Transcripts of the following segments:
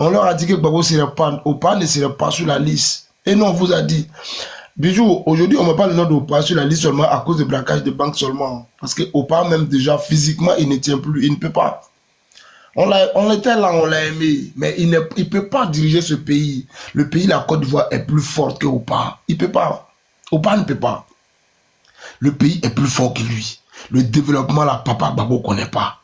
On leur a dit que Gbagbo serait pas, Opa ne serait pas sur la liste. Et non, on vous a dit. Bijou, aujourd'hui, on ne met pas le nom d'Opa sur la liste seulement à cause de braquage de banque seulement. Parce que Opa, même déjà, physiquement, il ne tient plus. Il ne peut pas. On était là, on l'a aimé. Mais il ne peut pas diriger ce pays. Le pays, la Côte d'Ivoire, est plus fort que Opa. Il ne peut pas. Opa ne peut pas. Le pays est plus fort que lui. Le développement, là, Papa Gbagbo ne connaît pas.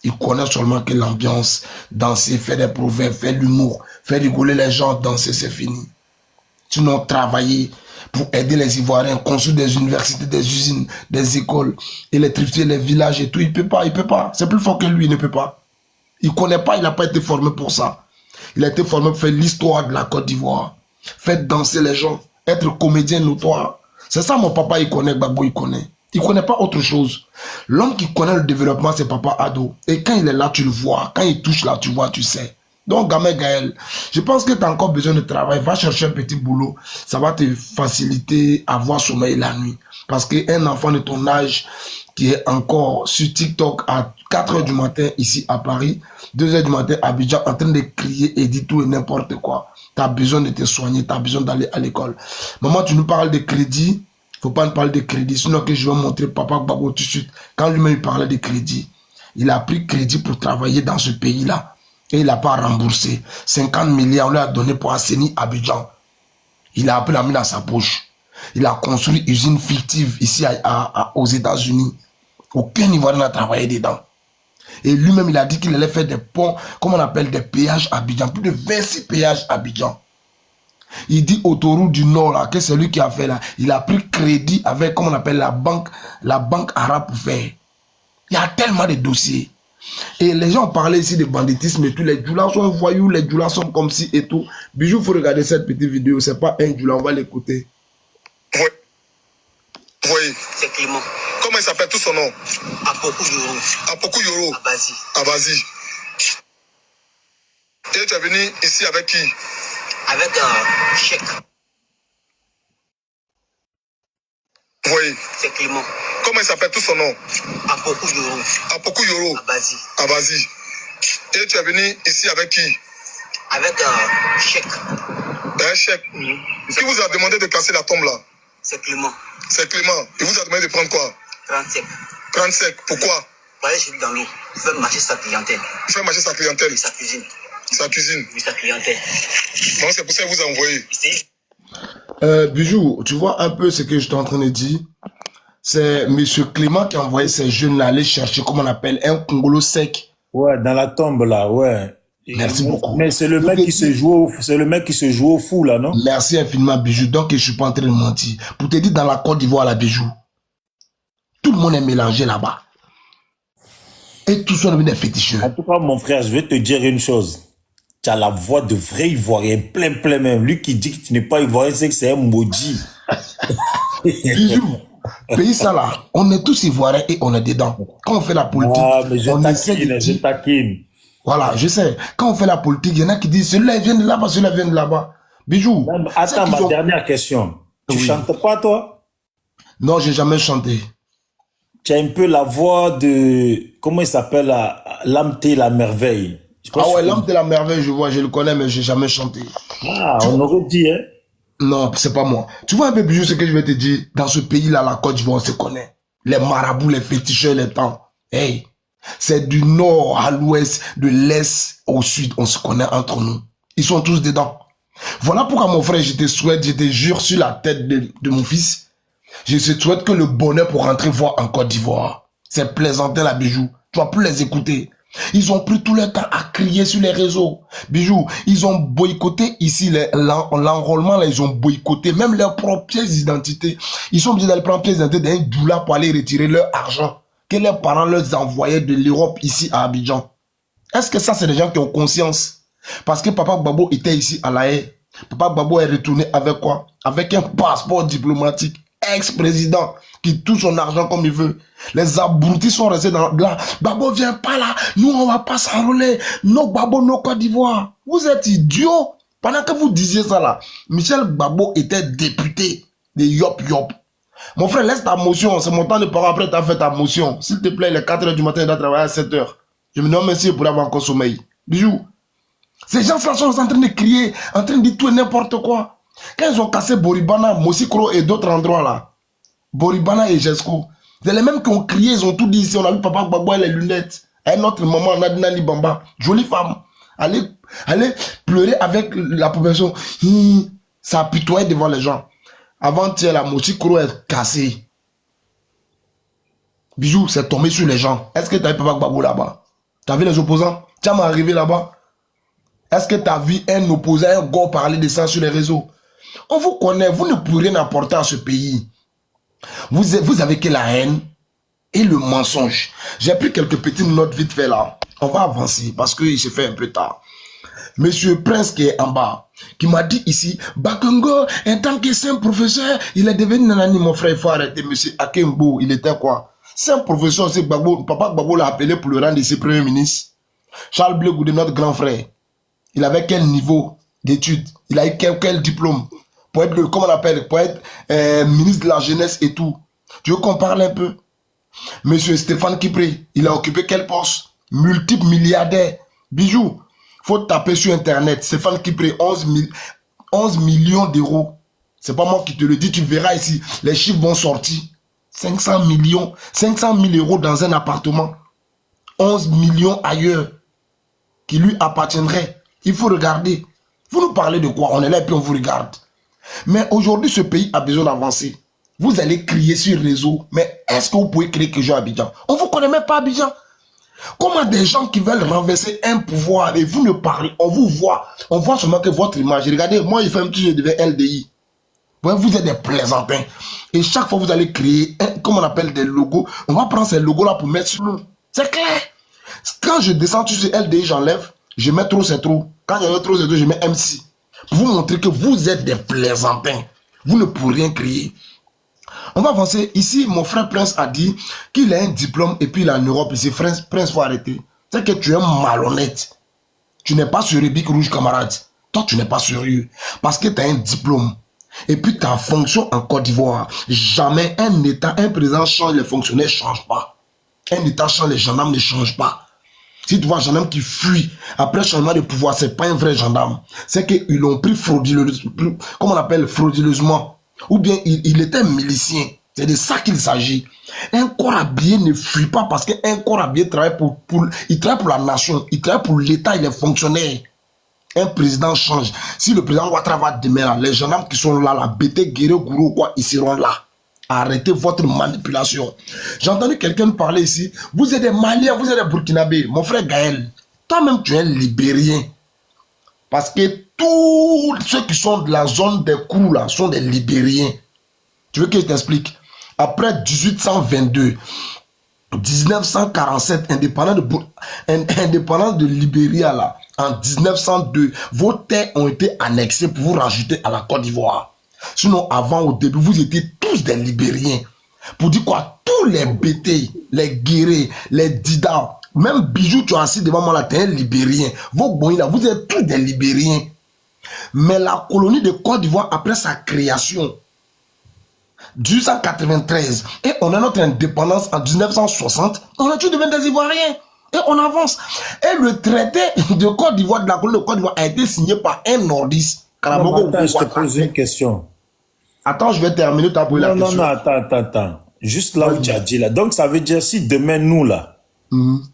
Il connaît seulement que l'ambiance, danser, faire des proverbes, faire l'humour, faire rigoler les gens, danser, c'est fini. Sinon, travailler pour aider les Ivoiriens, construire des universités, des usines, des écoles, électrifier les villages et tout, il ne peut pas, il ne peut pas. C'est plus fort que lui, il ne peut pas. Il ne connaît pas, il n'a pas été formé pour ça. Il a été formé pour faire l'histoire de la Côte d'Ivoire, faire danser les gens, être comédien notoire. C'est ça mon papa, il connaît, Gbagbo, il connaît. Il ne connaît pas autre chose. L'homme qui connaît le développement, c'est Papa Ado. Et quand il est là, tu le vois. Quand il touche là, tu vois, tu sais. Donc, gamin Gaël, je pense que tu as encore besoin de travail. Va chercher un petit boulot. Ça va te faciliter à avoir sommeil la nuit. Parce qu'un enfant de ton âge qui est encore sur TikTok à 4 h du matin ici à Paris, 2 h du matin à Abidjan, en train de crier et dire tout et n'importe quoi. Tu as besoin de te soigner, tu as besoin d'aller à l'école. Maman, tu nous parles de crédit. Faut pas nous parler de crédit, sinon que je vais montrer Papa Gbagbo tout de suite. Quand lui-même parlait de crédit, il a pris crédit pour travailler dans ce pays-là. Et il n'a pas remboursé. 50 milliards, on lui a donné pour assainir Abidjan. Il a appris la mis dans sa poche. Il a construit une usine fictive ici aux États-Unis. Aucun Ivoirien n'a travaillé dedans. Et lui-même, il a dit qu'il allait faire des ponts, comme on appelle des péages à Abidjan. Plus de 26 péages à Abidjan. Il dit autoroute du Nord, là, que c'est lui qui a fait là. Il a pris crédit avec, comme on appelle la banque arabe pour faire. Il y a tellement de dossiers. Et les gens parlaient ici de banditisme et tout. Les djoulas sont voyous, les djoulas sont comme ci et tout. Bijou, il faut regarder cette petite vidéo. C'est pas un djoula, on va l'écouter. Oui. Oui. C'est Clément. Comment il s'appelle tout son nom? Apoku Yoro. Apoku Yoro. Abazi. Abazi. Et tu es venu ici avec qui? Avec un chèque. Oui. C'est Clément. Comment il s'appelle tout son nom? Apoku Yoro. Apoku Yoro. Abazi. Abazi. Et tu es venu ici avec qui? Avec un chèque. Un chèque. Qui vous a demandé de casser la tombe là? C'est Clément. C'est Clément. Il vous a demandé de prendre quoi? 37. 35. Pourquoi? Pour aller chez lui dans l'eau. Faire marcher sa clientèle. Faire marcher sa clientèle. Sa cuisine. Sa cuisine. Oui, sa clientèle. Donc c'est pour ça qu'il vous a envoyé. Bijou, tu vois un peu ce que je suis en train de dire. C'est M. Clément qui a envoyé ces jeunes-là aller chercher, comme on appelle, un Congolo sec. Ouais, dans la tombe là, ouais. Merci beaucoup. Mais c'est le mec qui se joue au fou là, non? Merci infiniment, Bijou. Donc, je suis pas en train de mentir. Pour te dire, dans la Côte d'Ivoire, la Bijou, tout le monde est mélangé là-bas. Et tout ça devient des féticheurs. En tout cas, mon frère, je vais te dire une chose. Tu as la voix de vrai Ivoirien, plein même. Lui qui dit que tu n'es pas Ivoirien, c'est que c'est un maudit. Bijou, pays ça là, on est tous Ivoiriens et on est dedans. Quand on fait la politique, Ah, mais on essaie de je dire... taquine. Voilà, je sais. Quand on fait la politique, il y en a qui disent celui-là vient de là-bas, celui-là vient de là-bas. Bijou. Attends, ma dernière question. Tu chantes pas, toi? Non, j'ai jamais chanté. Tu as un peu la voix de... Comment il s'appelle? Lamté la merveille. Ah ouais, l'homme de la merveille, je vois, je le connais, mais j'ai jamais chanté. Ah, on aurait dit, hein? Non, c'est pas moi. Tu vois un peu, Bijou, ce que je vais te dire. Dans ce pays-là, la Côte d'Ivoire, on se connaît. Les marabouts, les féticheurs, les temps. Hey, c'est du nord à l'ouest, de l'est au sud, on se connaît entre nous. Ils sont tous dedans. Voilà pourquoi, mon frère, je te souhaite, je te jure sur la tête de mon fils, je te souhaite que le bonheur pour rentrer voir en Côte d'Ivoire. C'est plaisanter la Bijou. Tu vas plus les écouter. Ils ont pris tout le temps à crier sur les réseaux. Bijou, ils ont boycotté ici l'enrôlement, là, ils ont boycotté même leurs propres pièces d'identité. Ils sont obligés d'aller prendre pièces d'identité d'un doula pour aller retirer leur argent que leurs parents leur envoyaient de l'Europe ici à Abidjan. Est-ce que ça, c'est des gens qui ont conscience? Parce que Papa Gbagbo était ici à La Haye. Papa Gbagbo est retourné avec quoi? Avec un passeport diplomatique. Ex-président qui touche son argent comme il veut. Les abrutis sont restés dans là. Gbagbo vient pas là. Nous, on va pas s'enrôler. No Gbagbo, no Côte d'Ivoire. Vous êtes idiots. Pendant que vous disiez ça là, Michel Gbagbo était député de Yop Yop. Mon frère, laisse ta motion. C'est mon temps de parole. Après, tu as fait ta motion. S'il te plaît, il est 4 h du matin, il doit travailler à 7 h. Je me demande même si je pourrais avoir encore sommeil. Bijou. Ces gens-là sont en train de crier, en train de dire tout et n'importe quoi. Quand ils ont cassé Boribana, Mosikro et d'autres endroits là, Boribana et Jesco, c'est les mêmes qui ont crié, ils ont tout dit ici. On a vu Papa Gbagbo et les lunettes. Et notre maman, Nadina Libamba, jolie femme, allez pleurer avec la population. Ça apitoyait devant les gens. Avant-hier, la Mosikro est cassée. Bijou, c'est tombé sur les gens. Est-ce que tu as vu Papa Gbagbo là-bas? Tu as vu les opposants? Tu as arrivé là-bas? Est-ce que tu as vu un opposant, un gars parler de ça sur les réseaux? On vous connaît, vous ne pouvez rien apporter à ce pays. Vous avez que la haine et le mensonge. J'ai pris quelques petites notes vite fait là. On va avancer parce qu'il se fait un peu tard. Monsieur Prince qui est en bas, qui m'a dit ici, Bakongo, en tant que saint professeur, il est devenu nanani, mon frère, il faut arrêter. Monsieur Akembo, il était quoi? Saint professeur, c'est Gbagbo, Papa Gbagbo l'a appelé pour le rang de ses premiers ministres. Charles Blé Goudé, notre grand frère. Il avait quel niveau d'études? Il a eu quel diplôme? Pour être, comment on appelle, pour être ministre de la jeunesse et tout. Tu veux qu'on parle un peu? Monsieur Stéphane Kipré, il a occupé quel poste? Multiple milliardaire. Bijou, faut taper sur Internet. Stéphane Kipré, 11 millions d'euros. C'est pas moi qui te le dis, tu verras ici. Les chiffres vont sortir. 500 millions, 500 000 euros dans un appartement. 11 millions ailleurs qui lui appartiendraient. Il faut regarder. Vous nous parlez de quoi? On est là et puis on vous regarde. Mais aujourd'hui, ce pays a besoin d'avancer. Vous allez crier sur le réseau, mais est-ce que vous pouvez crier que je suis à Abidjan? On ne vous connaît même pas à Abidjan. Comment des gens qui veulent renverser un pouvoir et vous ne parlez, on vous voit, on voit seulement que votre image. Regardez, moi, il fait un petit jeu devant LDI. Vous êtes des plaisantins. Et chaque fois, vous allez créer, comme on appelle des logos, on va prendre ces logos-là pour mettre sur nous. C'est clair. Quand je descends sur LDI, j'enlève. Je mets trop, c'est trop. Quand je mets trop, c'est trop, je mets MC. Pour vous montrer que vous êtes des plaisantins. Vous ne pourrez rien crier. On va avancer. Ici, mon frère Prince a dit qu'il a un diplôme et puis il est en Europe. Ici, Prince, faut arrêter. C'est que tu es malhonnête. Tu n'es pas sur Bic Rouge, camarade. Toi, tu n'es pas sérieux. Parce que tu as un diplôme. Et puis ta fonction en Côte d'Ivoire. Jamais un État, un président change, les fonctionnaires ne changent pas. Un État change, les gendarmes ne changent pas. Si tu vois un gendarme qui fuit après changement de pouvoir, c'est pas un vrai gendarme. C'est qu'ils l'ont pris frauduleusement, comment on appelle frauduleusement. Ou bien il était milicien. C'est de ça qu'il s'agit. Un corps habillé ne fuit pas parce qu'un corps habillé travaille il travaille pour la nation, il travaille pour l'État et les fonctionnaires. Un président change. Si le président Ouattara va demain là, les gendarmes qui sont là, la BT, Guéré, Gourou, quoi, ils seront là. Arrêtez votre manipulation. J'ai entendu quelqu'un parler ici. Vous êtes des Maliens, vous êtes des Burkinabés. Mon frère Gaël, toi-même tu es un Libérien. Parce que tous ceux qui sont de la zone des Kourous là sont des Libériens. Tu veux que je t'explique? Après 1822, 1947, indépendance de Libéria là, en 1902, vos terres ont été annexées pour vous rajouter à la Côte d'Ivoire. Sinon, avant, au début, vous étiez tous des Libériens. Pour dire quoi? Tous les BT, les Guérés, les Dida, même Bijou, tu es assis devant moi là, tu es un Libérien. Vos boys là, vous êtes tous des Libériens. Mais la colonie de Côte d'Ivoire, après sa création, 1893, et on a notre indépendance en 1960, on a tous devenu des Ivoiriens. Et on avance. Et le traité de Côte d'Ivoire, de la colonie de Côte d'Ivoire, a été signé par un nordiste. Attends, je te pose une question. Attends, je vais terminer ta poser la question. Non, attends. Juste là où tu as dit là. Donc, ça veut dire si demain, nous là,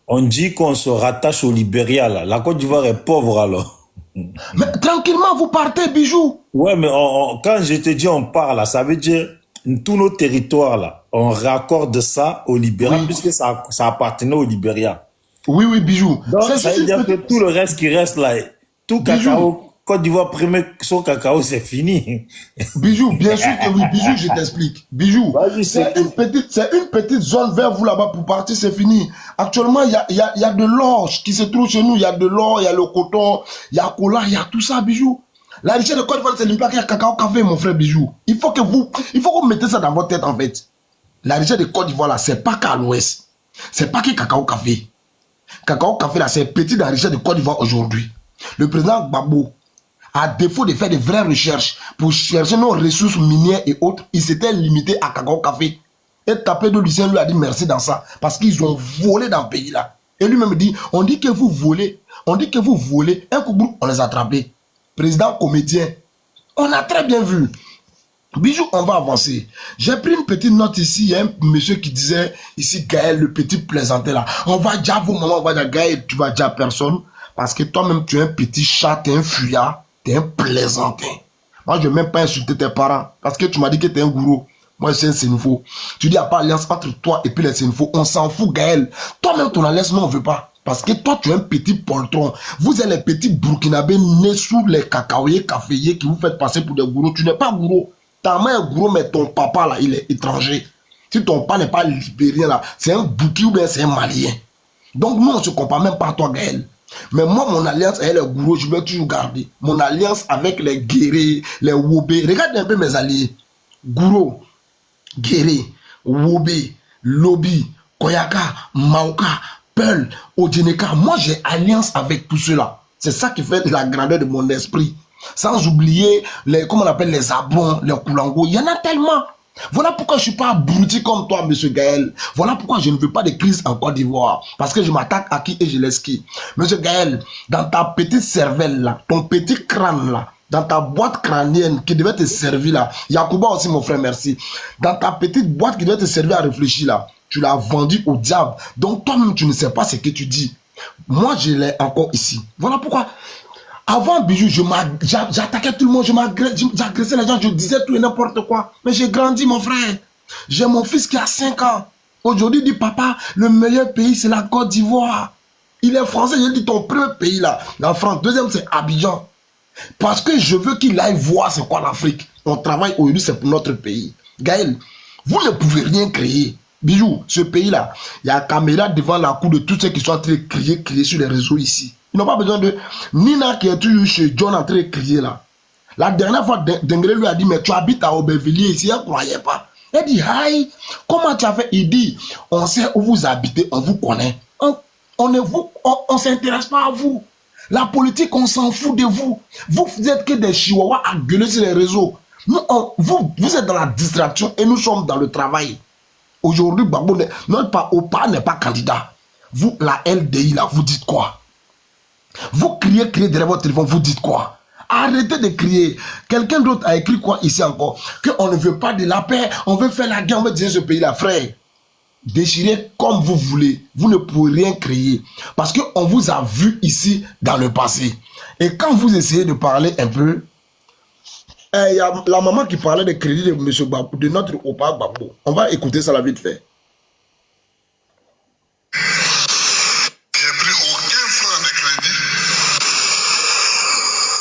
on dit qu'on se rattache au Libéria là, la Côte d'Ivoire est pauvre alors. Mais tranquillement, vous partez, Bijou. Ouais, mais quand je te dis on part là, ça veut dire tous nos territoires là, on raccorde ça au Libéria puisque ça appartenait au Libéria. Oui, Bijou. Donc, ça veut dire que tout le reste qui reste là, tout cacao, Côte d'Ivoire, son cacao, c'est fini. Bijou, bien sûr que oui. Bijou, je t'explique. Bijou, c'est une petite zone vers vous là-bas pour partir, c'est fini. Actuellement, il y a de l'or qui se trouve chez nous. Il y a de l'or, il y a le coton, il y a cola, il y a tout ça, Bijou. La richesse de Côte d'Ivoire, c'est l'impact qu'il y a cacao, café, mon frère Bijou. Il faut que vous mettez ça dans votre tête, en fait. La richesse de Côte d'Ivoire, là, c'est pas qu'à l'ouest. C'est pas que cacao, café. Cacao, café, là, c'est petit dans la richesse de Côte d'Ivoire aujourd'hui. Le président Gbagbo, à défaut de faire de vraies recherches pour chercher nos ressources minières et autres, il s'était limité à cacao café. Et Tapé de Lucien lui a dit merci dans ça. Parce qu'ils ont volé dans le pays là. Et lui-même dit, on dit que vous volez. On dit que vous volez. Un coup, on les a attrapés. Président comédien. On a très bien vu. Bijou, on va avancer. J'ai pris une petite note ici. Il y a un monsieur qui disait, ici, Gaël, le petit plaisantin là. On va dire à vos mamans, on va dire, Gaël, tu vas dire à personne. Parce que toi-même, tu es un petit chat, tu es un fuyard, tu es un plaisantin. Moi, je ne vais même pas insulter tes parents. Parce que tu m'as dit que tu es un gourou. Moi, c'est un Sénéfo. Tu dis, il n'y a pas alliance entre toi et puis les Sénéfos. On s'en fout, Gaël. Toi-même, ton alliance, non, on ne veut pas. Parce que toi, tu es un petit poltron. Vous êtes les petits Burkinabés nés sous les cacaoyers, caféiers qui vous faites passer pour des gourous. Tu n'es pas gourou. Ta mère est gourou, mais ton papa, là, il est étranger. Si ton papa n'est pas libérien, là, c'est un Bouki ou bien c'est un Malien. Donc, nous, on ne se compare même pas à toi, Gaël. Mais moi, mon alliance avec les gourous, je vais toujours garder. Mon alliance avec les guérés, les wobés. Regarde un peu mes alliés. Gourou, Guéré, Wobé, Lobby, Koyaka, Maoka, Peul, Odjeneka. Moi, j'ai alliance avec tout cela. C'est ça qui fait la grandeur de mon esprit. Sans oublier, comment on appelle les Abons, les Koulango. Il y en a tellement. Voilà pourquoi je ne suis pas abruti comme toi, monsieur Gaël. Voilà pourquoi je ne veux pas de crise en Côte d'Ivoire. Parce que je m'attaque à qui et je laisse qui. Monsieur Gaël, dans ta petite cervelle là, ton petit crâne là, dans ta boîte crânienne qui devait te servir là, Yacouba aussi mon frère, merci. Dans ta petite boîte qui devait te servir à réfléchir là, tu l'as vendu au diable. Donc toi-même, tu ne sais pas ce que tu dis. Moi, je l'ai encore ici. Voilà pourquoi. Avant, Bijou, j'attaquais tout le monde, j'agressais les gens, je disais tout et n'importe quoi. Mais j'ai grandi, mon frère. J'ai mon fils qui a 5 ans. Aujourd'hui, il dit, papa, le meilleur pays, c'est la Côte d'Ivoire. Il est français, je dis, ton premier pays là, la France. Deuxième, c'est Abidjan. Parce que je veux qu'il aille voir c'est quoi l'Afrique. On travaille aujourd'hui, c'est pour notre pays. Gaël, vous ne pouvez rien créer. Bijou, ce pays-là, il y a la caméra devant la cour de tous ceux qui sont en train de crier sur les réseaux ici. Ils n'ont pas besoin de... Nina qui est toujours chez John en train de crier là. La dernière fois, Dengré lui a dit, mais tu habites à Aubervilliers ici, elle ne croyait pas. Elle dit, aïe, comment tu as fait? Il dit, on sait où vous habitez, on vous connaît. On ne s'intéresse pas à vous. La politique, on s'en fout de vous. Vous êtes que des chihuahuas à gueuler sur les réseaux. Nous, vous êtes dans la distraction et nous sommes dans le travail. Aujourd'hui, Gbagbo, notre OPA n'est pas candidat. Vous, la LDI, là, vous dites quoi? Vous criez derrière votre téléphone, vous dites quoi? Arrêtez de crier. Quelqu'un d'autre a écrit quoi ici encore? Qu'on ne veut pas de la paix, on veut faire la guerre, on veut dire ce pays-là, frère. Déchirez comme vous voulez. Vous ne pouvez rien créer. Parce qu'on vous a vu ici dans le passé. Et quand vous essayez de parler un peu, il y a la maman qui parlait de crédit de M. Gbagbo, de notre Opa Gbagbo. On va écouter ça la vite fait. J'ai pris aucun franc de crédit.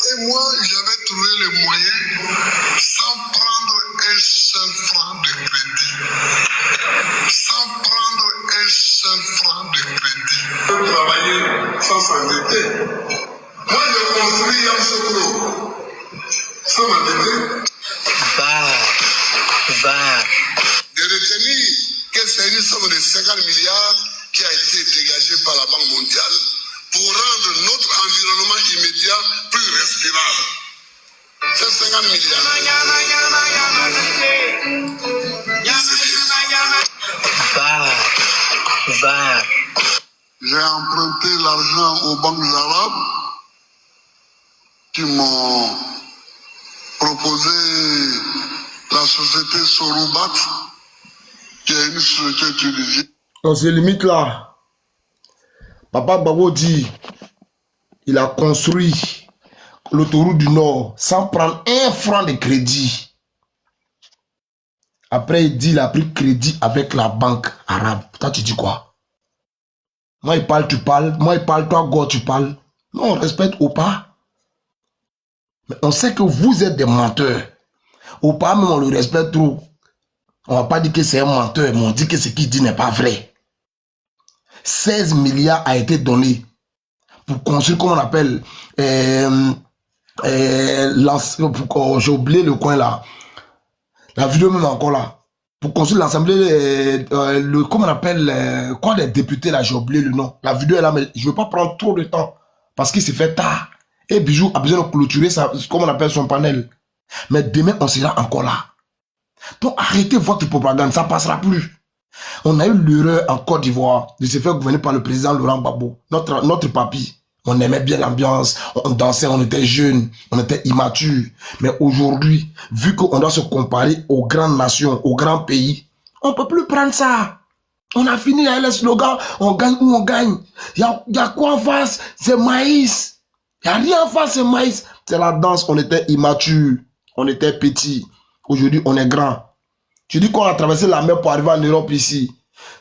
Et moi, j'avais trouvé le moyen sans prendre un seul franc de crédit. Sans prendre un seul franc de crédit. Je peux travailler sans s'endetter. Moi, j'ai construit Yamsoukro. Sans m'endetter. De retenir que c'est une somme de 50 milliards qui a été dégagée par la Banque mondiale pour rendre notre environnement immédiat plus respirable. C'est 50 milliards. J'ai emprunté l'argent aux banques arabes qui m'ont proposé la société Soroubat, qui est une société tunisienne. On se limite là. Papa Gbagbo dit, il a construit l'autoroute du Nord sans prendre un franc de crédit. Après, il dit, il a pris crédit avec la banque arabe. Toi, tu dis quoi? Moi, il parle, tu parles. Moi, il parle, toi, Go, tu parles. Non, on respecte Opa. Mais on sait que vous êtes des menteurs. Opa, même on le respecte trop. On ne va pas dire que c'est un menteur, mais on dit que ce qu'il dit n'est pas vrai. 16 milliards a été donné pour construire, comment on appelle, j'ai oublié le coin là. La vidéo même encore là. Pour construire l'assemblée, comment on appelle, quoi les députés là, j'ai oublié le nom. La vidéo est là, mais je ne veux pas prendre trop de temps parce qu'il s'est fait tard. Et Bijou a besoin de clôturer ça, comment on appelle son panel. Mais demain, on sera encore là. Donc arrêtez votre propagande, ça ne passera plus. On a eu l'erreur en Côte d'Ivoire de se faire gouverner par le président Laurent Gbagbo, notre papy. On aimait bien l'ambiance, on dansait, on était jeunes, on était immatures. Mais aujourd'hui, vu qu'on doit se comparer aux grandes nations, aux grands pays, on ne peut plus prendre ça. On a fini avec le slogan, on gagne ou on gagne. Il y a quoi en face? C'est maïs. Il n'y a rien en face, c'est maïs. C'est la danse, on était immatures, on était petits. Aujourd'hui, on est grand. Tu dis qu'on a traversé la mer pour arriver en Europe ici.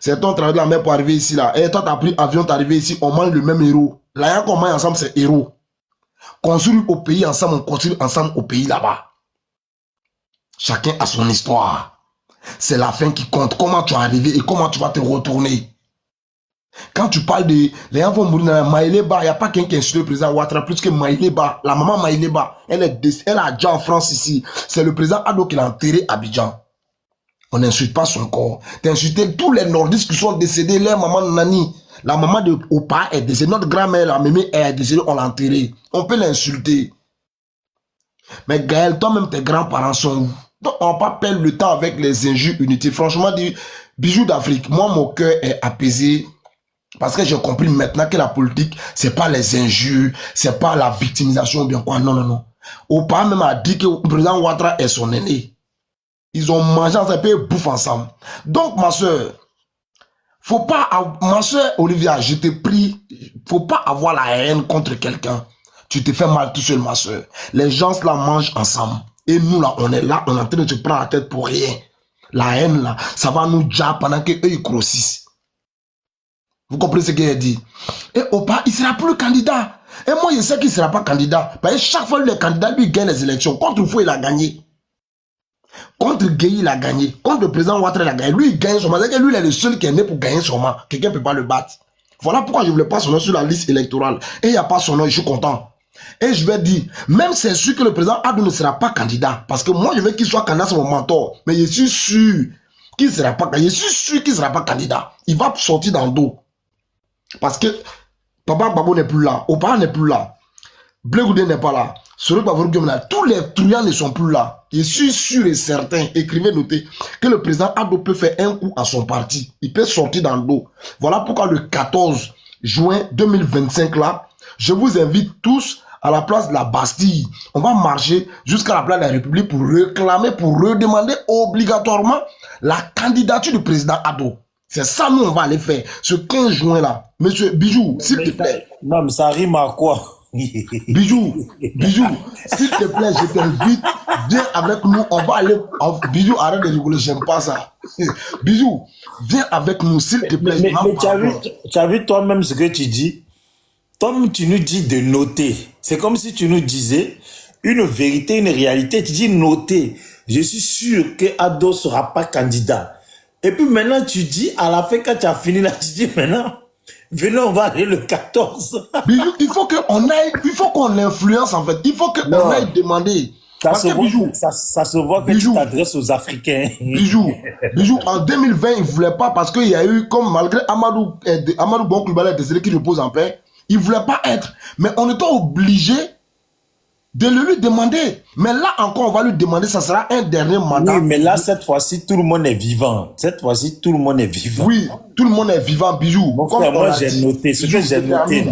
C'est toi qui traversé la mer pour arriver ici là. Et toi, tu as pris avion, tu es arrivé ici, on mange le même héros. Là, qu'on mange ensemble, c'est héros. Construire au pays ensemble, on construit ensemble au pays là-bas. Chacun a son histoire. C'est la fin qui compte. Comment tu es arrivé et comment tu vas te retourner. Quand tu parles de... Les gens vont mourir dans Maïleba, il n'y a pas quelqu'un qui insulte le président Ouattara plus que Maïleba. La maman Maïleba, elle a déjà en France ici. C'est le président Ado qui l'a enterré à Abidjan. On n'insulte pas son corps. Tu insultes tous les nordistes qui sont décédés. Les mamans Nani, la maman de Opa est décédée. Notre grand-mère, la mémé est décédée. On l'a enterré. On peut l'insulter. Mais Gaël, toi-même, tes grands-parents sont où? Donc, on va pas perdre le temps avec les injures inutiles. Franchement, bijoux d'Afrique, moi, mon cœur est apaisé. Parce que j'ai compris maintenant que la politique, c'est pas les injures, c'est pas la victimisation, bien quoi. Non, non, non. Opa même a dit que le président Ouattara est son aîné. Ils ont mangé ensemble et ils bouffent ensemble. Donc, ma soeur, faut pas, ma soeur Olivia, je te prie, faut pas avoir la haine contre quelqu'un. Tu te fais mal tout seul, ma soeur. Les gens là mangent ensemble. Et nous là, on est en train de se prendre la tête pour rien. La haine là, ça va nous dire pendant qu'eux ils grossissent. Vous comprenez ce qu'il a dit? Et Opa, il ne sera plus candidat. Et moi, je sais qu'il ne sera pas candidat. Parce que chaque fois que le candidat lui gagne les élections, contre Fou, il a gagné. Contre Gueye, il a gagné. Contre le président Ouattara, il a gagné. Lui, il gagne son mandat. C'est que lui, il est le seul qui est né pour gagner son mandat. Quelqu'un ne peut pas le battre. Voilà pourquoi je ne voulais pas son nom sur la liste électorale. Et il n'y a pas son nom, je suis content. Et je vais dire, même c'est sûr que le président Adou ne sera pas candidat. Parce que moi, je veux qu'il soit candidat, c'est mon mentor. Mais je suis sûr qu'il ne sera pas candidat. Je suis sûr qu'il ne sera pas candidat. Il va sortir dans le dos. Parce que Papa Gbagbo n'est plus là, Opa n'est plus là, Blé Goudé n'est pas là, tous les truands ne sont plus là. Je suis sûr et certain, écrivez, notez, que le président Ado peut faire un coup à son parti. Il peut sortir dans le dos. Voilà pourquoi le 14 juin 2025 là, je vous invite tous à la place de la Bastille. On va marcher jusqu'à la place de la République pour réclamer, pour redemander obligatoirement la candidature du président Ado. C'est ça, nous, on va aller faire. Ce 15 juin là. Monsieur Bijou, s'il te plaît. Non, mais ça rime à quoi? Bijou, s'il te plaît, je t'invite. Viens avec nous. On va aller. Bijou, arrête de rigoler, j'aime pas ça. Bijou, viens avec nous, s'il te plaît. Mais tu as vu toi-même ce que tu dis? Toi-même, tu nous dis de noter. C'est comme si tu nous disais une vérité, une réalité. Tu dis noter. Je suis sûr que Ado ne sera pas candidat. Et puis maintenant, tu dis, à la fin, quand tu as fini là, tu dis maintenant, venez, on va aller le 14. Bijou, il faut qu'on l'influence en fait. Il faut qu'on aille demander. Ça se voit que tu t'adresses aux Africains. Bijou, en 2020, il ne voulait pas parce qu'il y a eu, comme malgré Amadou Bonkoulibaly décédé qui repose en paix, il ne voulait pas être. Mais on était obligé de le lui demander. Mais là encore, on va lui demander, ça sera un dernier mandat. Oui, mais là, cette fois-ci, tout le monde est vivant. Cette fois-ci, tout le monde est vivant. Oui, tout le monde est vivant, Bijou. Mon frère, moi, j'ai noté. Ce que j'ai noté,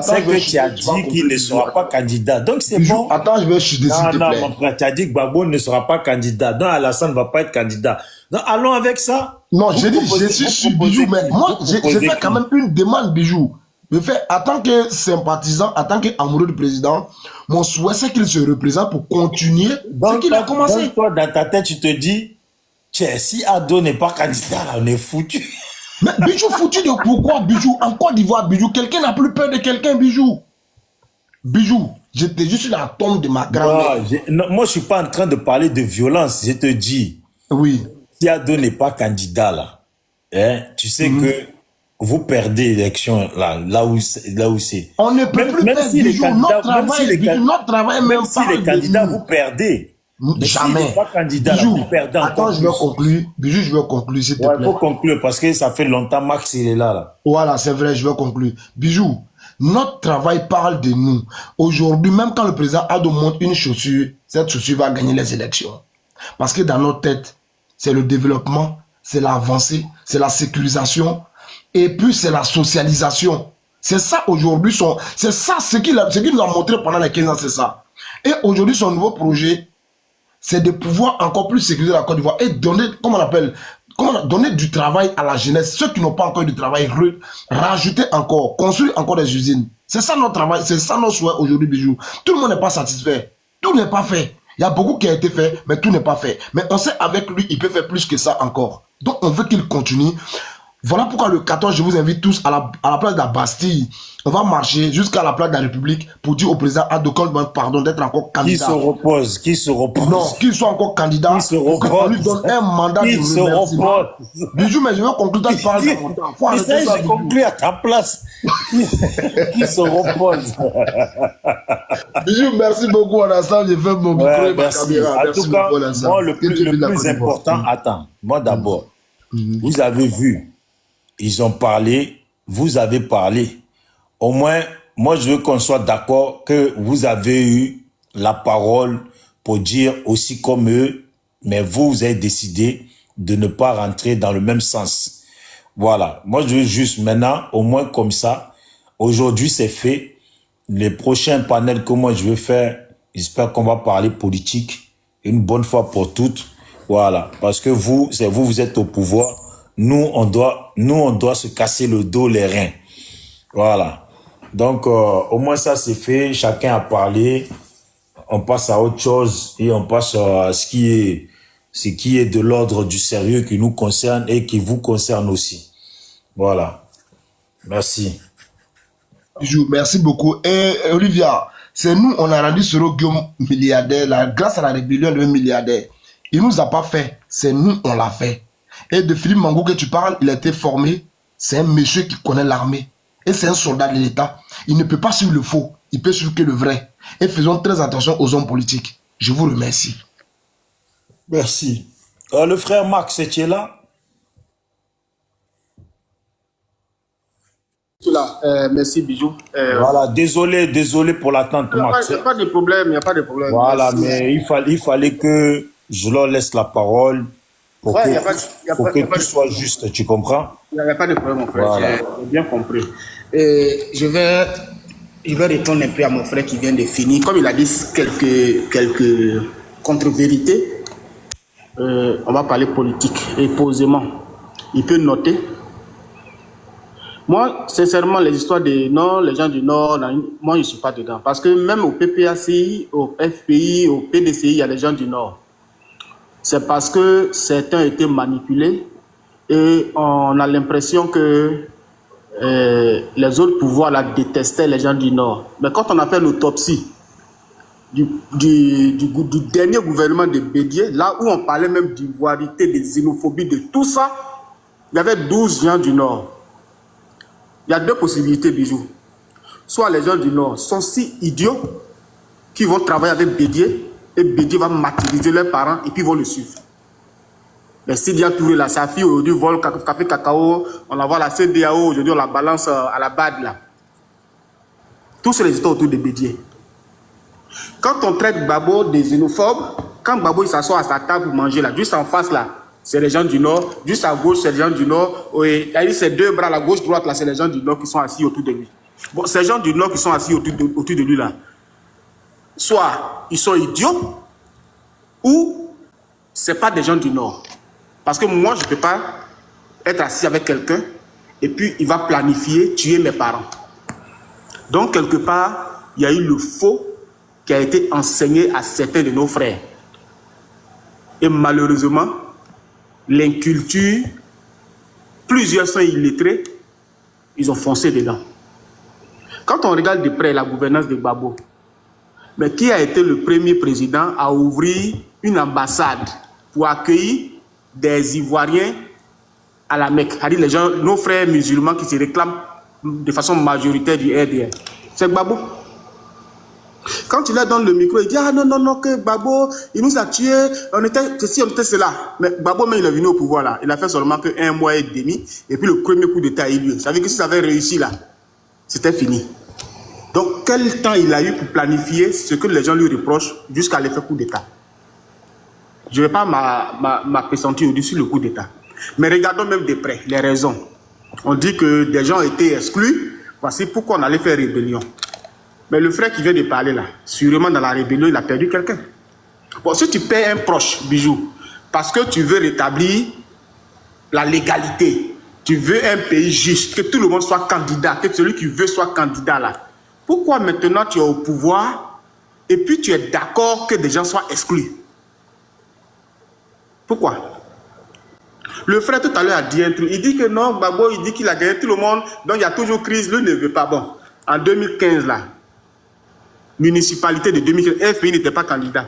c'est que tu as dit qu'il ne sera pas candidat. Donc, c'est bon. Attends, je vais chuter, s'il te plaît. Non, mon frère, tu as dit que Gbagbo ne sera pas candidat. Donc, Alassane ne va pas être candidat. Donc, allons avec ça. Non, j'ai dit, je suis sûr, Bijou, mais moi, j'ai fait quand même une demande, Bijou. Je fais, en tant que sympathisant, en tant qu'amoureux du président, mon souhait, c'est qu'il se représente pour continuer ce qu'il a commencé. Donc, toi, dans ta tête, tu te dis, tiens, si Ado n'est pas candidat, là, on est foutu. Mais Bijou, foutu de pourquoi, Bijou? En Côte d'Ivoire, Bijou, quelqu'un n'a plus peur de quelqu'un, Bijou. Bijou, j'étais juste sur la tombe de ma grand-mère. Moi, je ne suis pas en train de parler de violence, je te dis. Oui. Si Ado n'est pas candidat, là, hein, tu sais que vous perdez l'élection là où c'est. On ne peut plus perdre, si Bijou. Notre travail, même si les candidats, vous perdez. Jamais. Pas candidat, Bijou, là, vous perdez encore. attends, je vais conclure. Bijou, je vais conclure, s'il te plaît. Il faut conclure parce que ça fait longtemps, Max, il est là. Voilà, c'est vrai, je vais conclure. Bijou, notre travail parle de nous. Aujourd'hui, même quand le président Ado monte une chaussure, cette chaussure va gagner les élections. Parce que dans notre tête, c'est le développement, c'est l'avancée, c'est la sécurisation, et puis c'est la socialisation. C'est ça aujourd'hui, c'est ça ce qu'il nous a montré pendant les 15 ans, c'est ça. Et aujourd'hui, son nouveau projet, c'est de pouvoir encore plus sécuriser la Côte d'Ivoire et donner, donner du travail à la jeunesse. Ceux qui n'ont pas encore eu de travail, rajouter encore, construire encore des usines. C'est ça notre travail, c'est ça notre souhait aujourd'hui, Bijou. Tout le monde n'est pas satisfait. Tout n'est pas fait. Il y a beaucoup qui a été fait, mais tout n'est pas fait. Mais on sait avec lui, il peut faire plus que ça encore. Donc on veut qu'il continue. Voilà pourquoi le 14, je vous invite tous à la place de la Bastille. On va marcher jusqu'à la place de la République pour dire au président Adokol, pardon, d'être encore candidat. Qui se repose. Non, qu'il soit encore candidat. Qui se repose. On lui donne un mandat de remerciement. Bijou, mais je veux conclure ta parole de mon temps. Faut arrêter ça, j'ai conclu à ta place. Qui se repose. Bijou, merci beaucoup. En instant, j'ai fait mon micro et ma caméra. En tout cas, moi, le plus important, attends, moi d'abord, vous avez vu, ils ont parlé, vous avez parlé. Au moins, moi, je veux qu'on soit d'accord que vous avez eu la parole pour dire aussi comme eux, mais vous avez décidé de ne pas rentrer dans le même sens. Voilà. Moi, je veux juste maintenant, au moins comme ça, aujourd'hui, c'est fait. Les prochains panels que moi, je veux faire, j'espère qu'on va parler politique une bonne fois pour toutes. Voilà. Parce que vous êtes au pouvoir. Nous, on doit se casser le dos, les reins. Voilà. Donc, au moins ça, c'est fait. Chacun a parlé. On passe à autre chose et on passe à ce qui est de l'ordre du sérieux qui nous concerne et qui vous concerne aussi. Voilà. Merci. Merci beaucoup. Et Olivia, c'est nous, on a rendu Soro Guillaume milliardaire, là, grâce à la rébellion de milliardaire. Il nous a pas fait. C'est nous, on l'a fait. Et de Philippe Mangou que tu parles, il a été formé. C'est un monsieur qui connaît l'armée. Et c'est un soldat de l'État. Il ne peut pas suivre le faux. Il peut suivre que le vrai. Et faisons très attention aux hommes politiques. Je vous remercie. Merci. Le frère Max, tu es là? Là, merci Bijou. Voilà, désolé pour l'attente, Max. Il n'y a pas de problème, il n'y a pas de problème. Voilà, merci. Mais il fallait que je leur laisse la parole pour que tout soit juste, tu comprends? Il n'y a pas de problème, mon frère, Voilà. j'ai bien compris. Je vais répondre un peu à mon frère qui vient de finir. Comme il a dit quelques contre-vérités, on va parler politique et posément. Il peut noter. Moi, sincèrement, les histoires des Nord, les gens du Nord, moi, je ne suis pas dedans. Parce que même au PPACI, au FPI, au PDCI, il y a des gens du Nord. C'est parce que certains étaient manipulés et on a l'impression que les autres pouvoirs là, détestaient les gens du Nord. Mais quand on a fait l'autopsie du dernier gouvernement de Bédié, là où on parlait même d'ivoirité, de xénophobie, de tout ça, il y avait 12 gens du Nord. Il y a deux possibilités, Bijou. Soit les gens du Nord sont si idiots qu'ils vont travailler avec Bédié et Bédié va martyriser leurs parents et puis ils vont le suivre. Mais si Dia Touré, la Safi, aujourd'hui, vole café cacao, on la voit à la CDAO, aujourd'hui, on la balance à la BAD, là. Tous ces résultats autour de Bédié. Quand on traite Babo des xénophobes, quand Babo il s'assoit à sa table pour manger, là, juste en face, là, c'est les gens du Nord. Juste à gauche, c'est les gens du Nord. Oui, il y a ces deux bras, la gauche-droite, là, c'est les gens du Nord qui sont assis autour de lui. Bon, ces gens du Nord qui sont assis autour de lui, là, soit ils sont idiots, ou ce n'est pas des gens du Nord. Parce que moi, je ne peux pas être assis avec quelqu'un et puis il va planifier tuer mes parents. Donc, quelque part, il y a eu le faux qui a été enseigné à certains de nos frères. Et malheureusement, l'inculture, plusieurs sont illettrés, ils ont foncé dedans. Quand on regarde de près la gouvernance de Babo, mais qui a été le premier président à ouvrir une ambassade pour accueillir des Ivoiriens à la Mecque, c'est-à-dire les gens, nos frères musulmans qui se réclament de façon majoritaire du RDR, c'est Babo. Quand il est dans le micro, il dit « Ah non, que Babo, il nous a tués, on était cela. » Mais Babo, même, il est venu au pouvoir là. Il a fait seulement que 1 mois et demi. Et puis le premier coup d'État a eu lieu. Ça veut dire que si ça avait réussi là, c'était fini. Donc, quel temps il a eu pour planifier ce que les gens lui reprochent jusqu'à l'effet coup d'État? Je ne vais pas m'appesantir au-dessus le coup d'État. Mais regardons même de près les raisons. On dit que des gens ont été exclus. Voici pourquoi on allait faire rébellion. Mais le frère qui vient de parler là, sûrement dans la rébellion, il a perdu quelqu'un. Bon, si tu perds un proche, Bijou, parce que tu veux rétablir la légalité, tu veux un pays juste, que tout le monde soit candidat, que celui qui veut soit candidat là. Pourquoi maintenant tu es au pouvoir et puis tu es d'accord que des gens soient exclus? Pourquoi? Le frère tout à l'heure a dit un truc. Il dit que non, Gbagbo, il dit qu'il a gagné tout le monde, donc il y a toujours crise, lui ne veut pas. Bon, en 2015 là, municipalité de 2015, FPI n'était pas candidat.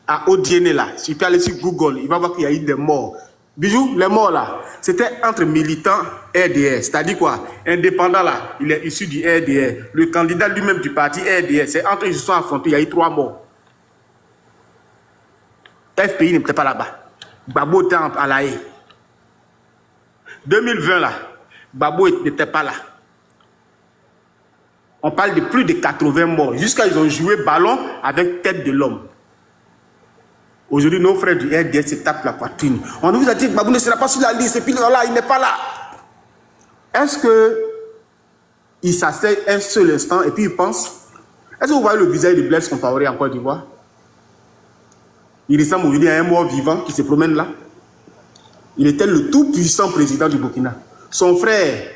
À Odiene là, si tu peux aller sur Google, il va voir qu'il y a eu des morts. Bijou, les morts là, c'était entre militants RDR, c'est-à-dire quoi? Indépendant là, il est issu du RDR. Le candidat lui-même du parti RDR, c'est entre eux qui se sont affrontés, il y a eu 3 morts. FPI n'était pas là-bas. Gbagbo était à la haie. 2020 là, Gbagbo n'était pas là. On parle de plus de 80 morts. Jusqu'à ils ont joué ballon avec tête de l'homme. Aujourd'hui, nos frères du RDS se tapent la poitrine. On vous a dit que Gbagbo ne sera pas sur la liste et puis là, il n'est pas là. Est-ce qu'il s'asseye un seul instant et puis il pense? Est-ce que vous voyez le visage de Blaise Compaoré en Côte d'Ivoire? Il ressemble aujourd'hui à un mort vivant qui se promène là. Il était le tout-puissant président du Burkina. Son frère,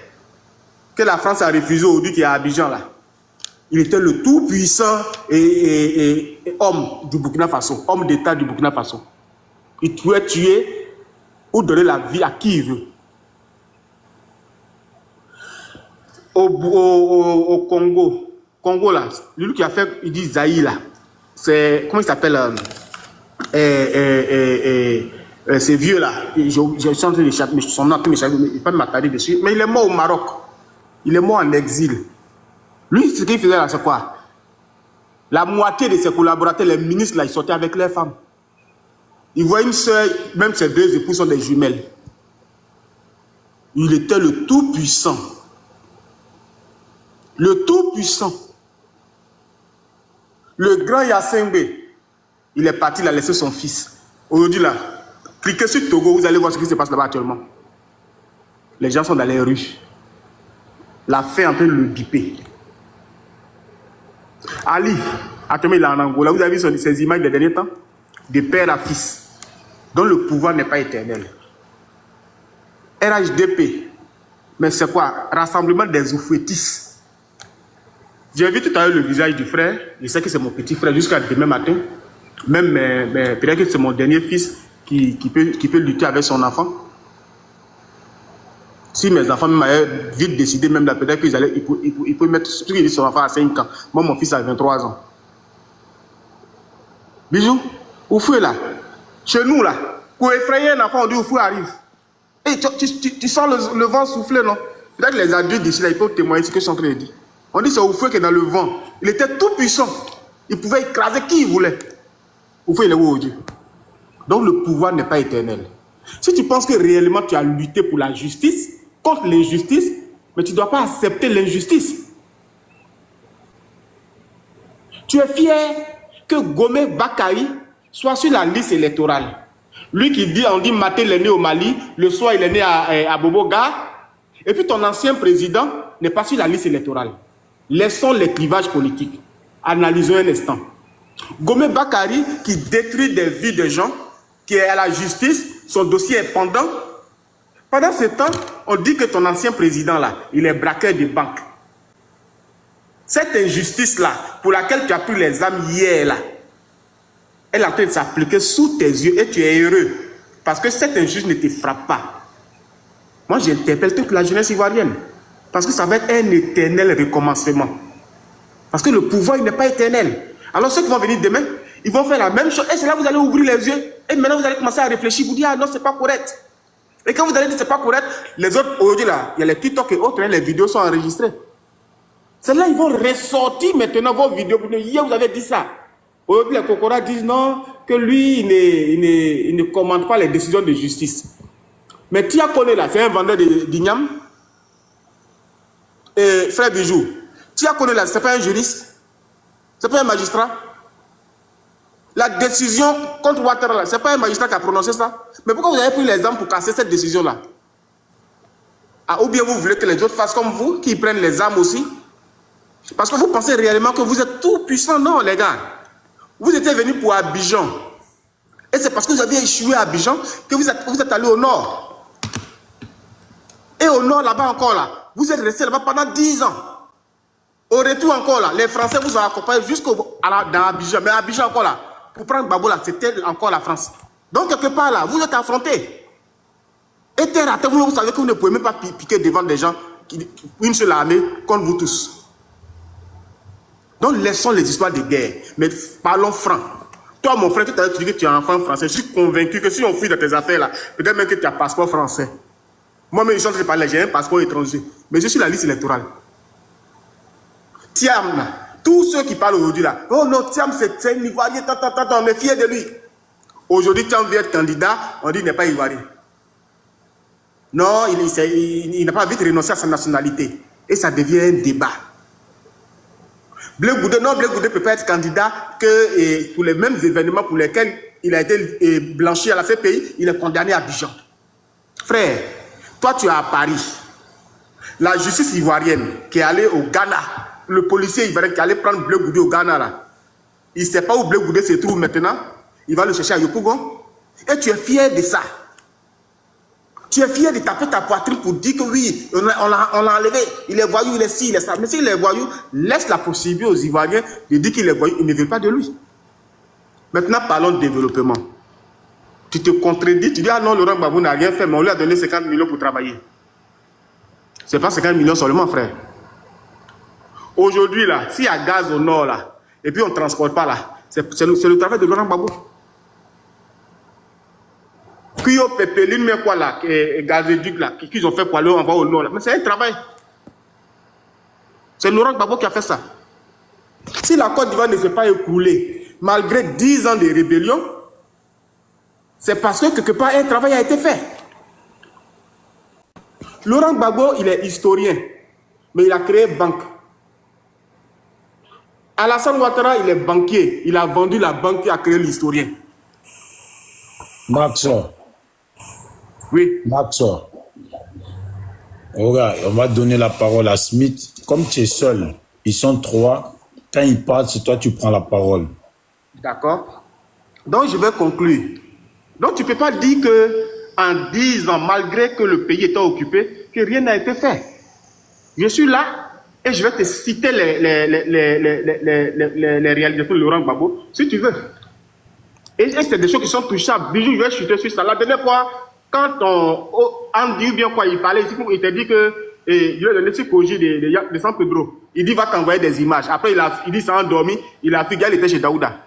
que la France a refusé aujourd'hui, qui est à Abidjan là, il était le tout-puissant et homme du Burkina Faso, homme d'État du Burkina Faso. Il pouvait tuer ou donner la vie à qui il veut. Au Congo là, lui qui a fait, il dit Zaï là, c'est, comment il s'appelle ces vieux là, je suis en train d'échapper, son nom, mais je ne vais pas m'attarder dessus, mais il est mort au Maroc, il est mort en exil. Lui, ce qu'il faisait là, c'est quoi? La moitié de ses collaborateurs, les ministres là, ils sortaient avec leurs femmes. Il voit une soeur, même ses 2 épouses sont des jumelles. Il était le tout-puissant. Le tout-puissant. Le grand Yassembe, il est parti, il a laissé son fils. Aujourd'hui là, cliquez sur Togo, vous allez voir ce qui se passe là-bas actuellement. Les gens sont dans les rues. La faim est en train de le biper. Ali, actuellement il est en Angola. Vous avez vu ces images des derniers temps? De père à fils, dont le pouvoir n'est pas éternel. RHDP, mais c'est quoi? Rassemblement des oufouettis. J'ai vu tout à l'heure le visage du frère. Je sais que c'est mon petit frère jusqu'à demain matin. Même peut-être que c'est mon dernier fils qui peut lutter avec son enfant. Si mes enfants m'avaient vite décidé, même là, peut-être qu'ils allaient, ils peuvent mettre son enfant à 5 ans. Moi, mon fils a 23 ans. Bijou, Oufoué là, chez nous là, pour effrayer un enfant, on dit Oufoué arrive. Et tu sens le vent souffler, non? Peut-être que les adultes d'ici là, ils peuvent témoigner ce que je suis en train de dire. On dit c'est Oufoué qui est dans le vent. Il était tout puissant. Il pouvait écraser qui il voulait. Oufoué, il est où aujourd'hui? Donc le pouvoir n'est pas éternel. Si tu penses que réellement tu as lutté pour la justice, contre l'injustice, mais tu ne dois pas accepter l'injustice. Tu es fier que Gomé Bakari soit sur la liste électorale. Lui qui dit, on dit matin il est né au Mali, le soir il est né à Boboga, et puis ton ancien président n'est pas sur la liste électorale. Laissons les clivages politiques. Analysons un instant. Gomé Bakari qui détruit des vies de gens, qui est à la justice, son dossier est pendant. Pendant ce temps, on dit que ton ancien président là, il est braqueur de banque. Cette injustice là, pour laquelle tu as pris les âmes hier là, elle est en train de s'appliquer sous tes yeux et tu es heureux. Parce que cette injustice ne te frappe pas. Moi j'interpelle toute la jeunesse ivoirienne. Parce que ça va être un éternel recommencement. Parce que le pouvoir il n'est pas éternel. Alors ceux qui vont venir demain, ils vont faire la même chose. Et c'est là que vous allez ouvrir les yeux. Et maintenant vous allez commencer à réfléchir. Vous dire, ah non, c'est pas correct. Et quand vous allez dire c'est pas correct, les autres, aujourd'hui là, il y a les TikTok et autres, hein, les vidéos sont enregistrées. C'est là ils vont ressortir maintenant vos vidéos pour dire, hier vous avez dit ça. Aujourd'hui les Kokora disent non, que lui, il ne commente pas les décisions de justice. Mais Tia Kone là, c'est un vendeur d'igname. Et frère Bijou, Tia Kone là, c'est pas un juriste, c'est pas un magistrat. La décision contre Ouattara, ce n'est pas un magistrat qui a prononcé ça. Mais pourquoi vous avez pris les armes pour casser cette décision-là? Ou bien vous voulez que les autres fassent comme vous, qui prennent les armes aussi? Parce que vous pensez réellement que vous êtes tout puissant. Non, les gars. Vous étiez venus pour Abidjan. Et c'est parce que vous avez échoué à Abidjan que vous êtes allé au nord. Et au nord, là-bas encore, là, vous êtes resté là-bas pendant 10 ans. Au retour encore, là, les Français vous ont accompagné jusqu'au dans Abidjan. Mais Abidjan encore, là, pour prendre Gbagbo, là, c'était encore la France. Donc, quelque part, là, vous êtes affrontés. Et terre à terre, vous savez que vous ne pouvez même pas piquer devant des gens, une seule armée, contre vous tous. Donc, laissons les histoires de guerre. Mais parlons franc. Toi, mon frère, tu dis que tu es un enfant français. Je suis convaincu que si on fouille dans tes affaires, là, peut-être même que tu as un passeport français. Moi-même, je suis parler, j'ai un passeport étranger. Mais je suis la liste électorale. Thiam, là, tous ceux qui parlent aujourd'hui, là, oh non, Thiam, c'est un Ivoirien, on est fiers de lui. Aujourd'hui, Thiam vient être candidat, on dit qu'il n'est pas Ivoirien. Non, il n'a pas vite renoncé à sa nationalité. Et ça devient un débat. Blé Goudé ne peut pas être candidat que pour les mêmes événements pour lesquels il a été blanchi à la CPI, il est condamné à Abidjan. Frère, toi tu es à Paris. La justice ivoirienne qui est allée au Ghana, le policier ivoirien qui est allé prendre Blé Goudé au Ghana, là, il ne sait pas où Blé Goudé se trouve maintenant. Il va le chercher à Yopougon. Et tu es fier de ça. Tu es fier de taper ta poitrine pour dire que oui, on l'a enlevé, il est voyou, il est ci, il est ça. Mais s'il est voyou, laisse la possibilité aux Ivoiriens de dire qu'il est voyou, ils ne veulent pas de lui. Maintenant, parlons de développement. Tu te contredis, tu dis, ah non, Laurent Gbagbo n'a rien fait, mais on lui a donné 50 millions pour travailler. Ce n'est pas 50 millions seulement, frère. Aujourd'hui, là, s'il y a gaz au nord, là, et puis on ne transporte pas, là, c'est le travail de Laurent Gbagbo. Cuyo Pépeline, mais quoi là, Gazéduc là, qu'ils ont fait pour aller envoyer au nord là. Mais c'est un travail. C'est Laurent Gbagbo qui a fait ça. Si la Côte d'Ivoire ne s'est pas écoulée, malgré 10 ans de rébellion, c'est parce que quelque part un travail a été fait. Laurent Gbagbo, il est historien, mais il a créé banque. Alassane Ouattara, il est banquier. Il a vendu la banque et a créé l'historien. Maxo. Oui. Maxo. Regarde, on va donner la parole à Smith. Comme tu es seul, ils sont 3. Quand ils parlent, c'est toi, tu prends la parole. D'accord. Donc, je vais conclure. Donc, tu ne peux pas dire qu'en 10 ans, malgré que le pays était occupé, que rien n'a été fait. Je suis là et je vais te citer les réalisations de Laurent Gbagbo, si tu veux. Et c'est des choses qui sont touchables. Bijou, je vais chuter sur ça. La dernière fois, quand on dit bien quoi, il parlait ici, il t'a dit que il lui a donné ce projet de San Pedro. Il dit va t'envoyer des images. Après, il dit ça a endormi. Il a fait, il était chez Daouda.